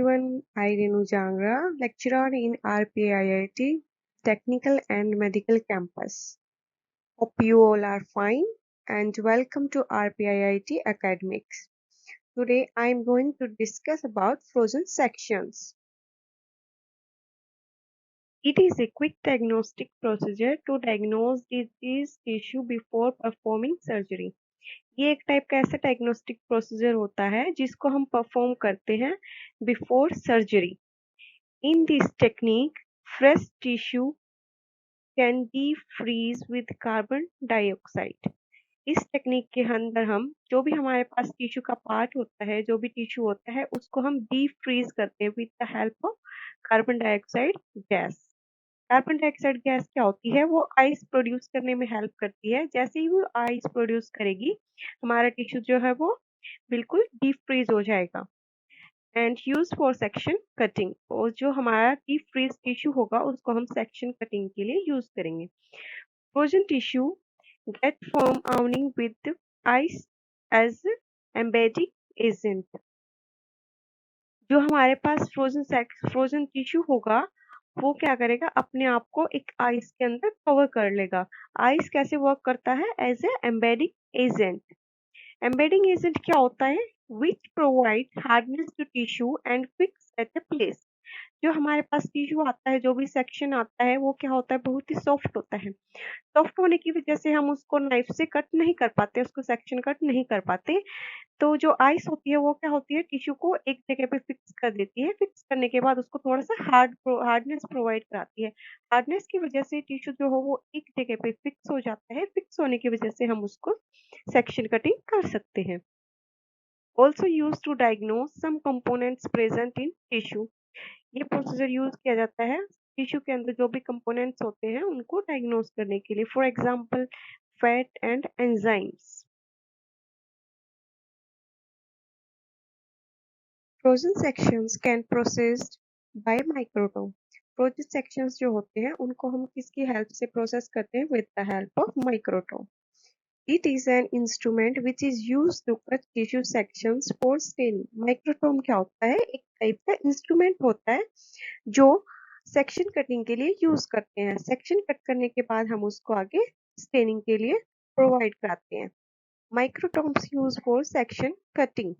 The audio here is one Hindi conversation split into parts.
everyone, I Renu Jangra, lecturer in RPIIT Technical and Medical Campus. Hope you all are fine and welcome to RPIIT Academics. Today I am going to discuss about frozen sections. It is a quick diagnostic procedure to diagnose disease tissue before performing surgery. ये एक टाइप का ऐसा डायग्नोस्टिक प्रोसीजर होता है जिसको हम परफॉर्म करते हैं before surgery. In this technique, fresh tissue can defreeze with carbon dioxide. इस टेक्निक के अंदर हम जो भी हमारे पास टिश्यू का पार्ट होता है, जो भी टिश्यू होता है, उसको हम डीफ्रीज करते हैं with the help of carbon dioxide gas. Carbon dioxide gas क्या होती है? वो आइस प्रोड्यूस करने में हेल्प करती है. जैसे ही वो आइस प्रोड्यूस करेगी, हमारा टिश्यू जो है वो बिल्कुल डीफ्रीज हो जाएगा. And use for section cutting, और जो हमारा डीप फ्रीज टिश्यू होगा उसको हम सेक्शन कटिंग के लिए यूज करेंगे. Frozen tissue get form awning with ice as embedding agent. जो हमारे पास फ्रोजन टिश्यू होगा वो क्या करेगा? अपने आप को एक आइस के अंदर कवर कर लेगा. आइस कैसे वर्क करता है? As a embedding agent. Embedding agent क्या होता है? which provide hardness to tissue and fix at a place. जो हमारे पास टिश्यू आता है, जो भी सेक्शन आता है, वो क्या होता है? बहुत ही सॉफ्ट होता है. सॉफ्ट होने की वजह से हम उसको नाइफ से कट नहीं कर पाते, उसको सेक्शन कट नहीं कर पाते. तो जो आइस होती है वो क्या होती है? टिश्यू को एक जगह पे फिक्स कर देती है. फिक्स करने के बाद उसको थोड़ा सा हार्डनेस प्रोवाइड कराती है. हार्डनेस की वजह से टिश्यू जो हो वो एक जगह पे फिक्स हो जाता है. फिक्स होने की वजह से हम उसको सेक्शन कटिंग कर सकते हैं. Also used to diagnose some components present in tissue. ये प्रोसीजर यूज किया जाता है टिश्यू के अंदर जो भी कंपोनेंट्स होते हैं उनको डायग्नोज करने के लिए. For example fat and enzymes. Frozen sections can processed bye microtome. Frozen sections जो होते हैं उनको हम किसकी हेल्प से प्रोसेस करते हैं? With the help of microtome. It is an instrument which is used to cut tissue sections for staining. Microtome क्या होता है? एक टाइप का इंस्ट्रूमेंट होता है जो सेक्शन कटिंग के लिए यूज करते हैं. सेक्शन कट करने के बाद हम उसको आगे स्टेनिंग के लिए प्रोवाइड कराते हैं. Microtomes use for section cutting.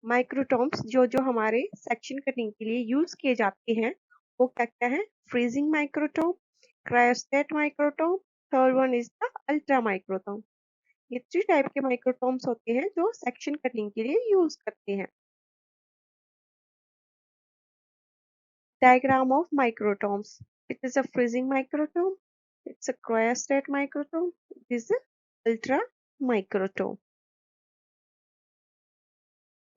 Microtomes जो जो हमारे सेक्शन कटिंग के लिए यूज किए जाते हैं वो क्या क्या है? Freezing microtome, cryostat microtome, third one is the ultra microtome. ये 3 टाइप के माइक्रोटोम्स होते हैं जो सेक्शन कटिंग के लिए यूज करते हैं. Diagram of microtomes. It is a freezing microtome. It's a cryostat microtome. It is a ultra microtome.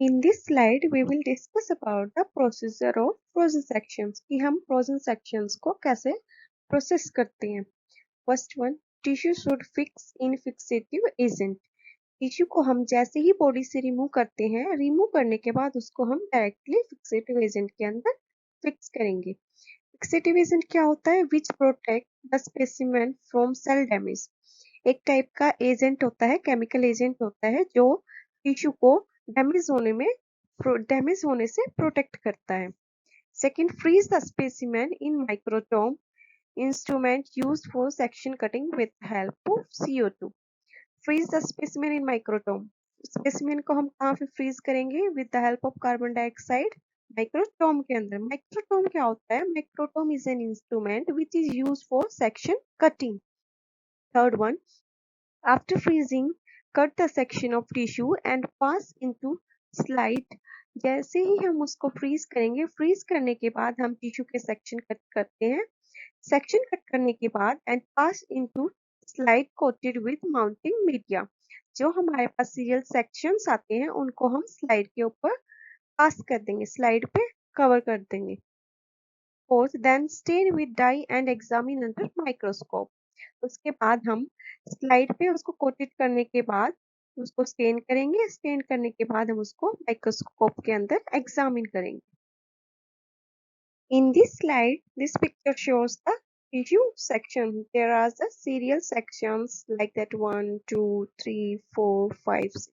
In this slide, we will discuss about the procedure of frozen sections. कि हम frozen sections को कैसे process करते हैं. First one, tissue should fix in fixative agent. Tissue को हम जैसे ही बॉडी से रिमूव करते हैं, रिमूव करने के बाद उसको हम डायरेक्टली फिक्सेटिव एजेंट के अंदर फिक्स करेंगे. फिक्सेटिव एजेंट क्या होता है? Which protect the specimen from cell damage. एक टाइप का एजेंट होता है, केमिकल एजेंट होता है जो टिश्यू को डैमेज होने से प्रोटेक्ट करता है. Second, freeze the specimen in microtome instrument use for section cutting with help of CO2. Freeze the specimen in microtome. Specimen को हम कहाँ पे फ्रीज करेंगे? With the help of carbon dioxide microtome के अंदर. माइक्रोटोम क्या होता है? Microtome is an instrument which is use for section cutting. Third one, after freezing cut the section of tissue and pass into slide. जैसे ही हम उसको फ्रीज करेंगे, फ्रीज करने के बाद हम टिश्यू के सेक्शन कट करते हैं. सेक्शन कट करने के बाद and pass into slide coated with mounting media. जो हमारे पास सीरियल सेक्शंस आते हैं उनको हम स्लाइड के ऊपर पास कर देंगे, स्लाइड पे कवर कर देंगे. Fourth, then stain with dye and examine under microscope. उसके बाद हम स्लाइड पे उसको कोटेड करने के बाद उसको स्टेन करेंगे. स्टेन करने के बाद हम उसको माइक्रोस्कोप के अंदर एग्जामिन करेंगे. In this slide, this picture shows the tissue section. There are the serial sections like that 1, 2, 3, 4, 5, 6.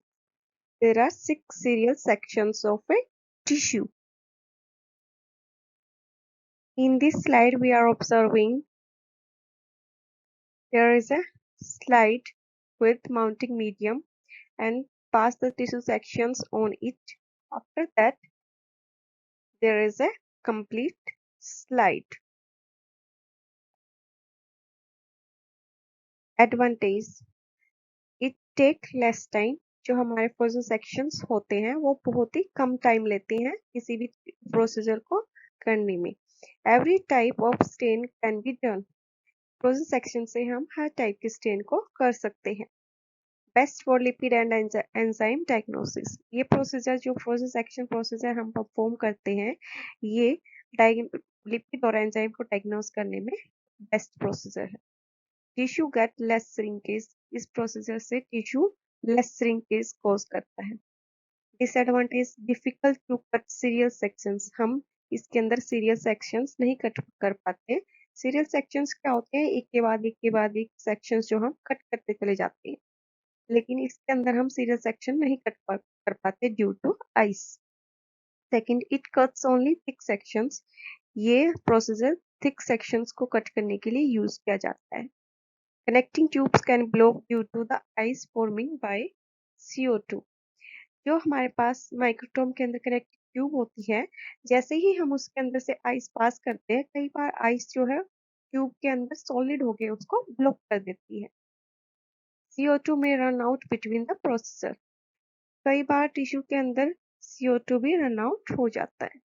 There are 6 serial sections of a tissue. In this slide, we are observing there is a slide with mounting medium and pass the tissue sections on it. After that, there is a complete slide. Advantage, it take less time. जो हमारे फ्रोजन सेक्शंस होते हैं वो बहुत ही कम टाइम लेते हैं किसी भी प्रोसीजर को करने में. Every type of stain can be done. Frozen section से हम हर टाइप के स्टेन को कर सकते हैं. Best for lipid and enzyme diagnosis. ये प्रोसीजर जो फ्रोजन सेक्शन प्रोसीजर हम परफॉर्म करते हैं ये लिपिड और एंजाइम को डायग्नोस करने में बेस्ट प्रोसीजर है. Tissue get less shrinkage. इस प्रोसीजर से टिश्यू लेस श्रिंकेज कॉज करता है. Disadvantage, difficult to cut serial sections. हम इसके अंदर सीरियल सेक्शंस नहीं कट कर पाते. सीरियल सेक्शंस क्या होते हैं, एक के बाद एक सेक्शंस जो हम कट करते चले जाते हैं, लेकिन इसके अंदर हम सीरियल सेक्शन नहीं कर पाते due to ice. Second, it cuts only thick sections. ये प्रोसीजर थिक सेक्शंस को कट करने के लिए यूज किया जाता है. Connecting tubes can block due to the ice forming by CO2. जो हमारे पास माइक्रोटोम के अंदर कनेक्टिंग ट्यूब होती है, जैसे ही हम उसके अंदर से आइस पास करते हैं, कई बार आइस जो है ट्यूब के अंदर सॉलिड हो गए उसको ब्लॉक कर देती है. CO2 में run out between the processor. कई बार टिश्यू के अंदर CO2 भी रन आउट हो जाता है.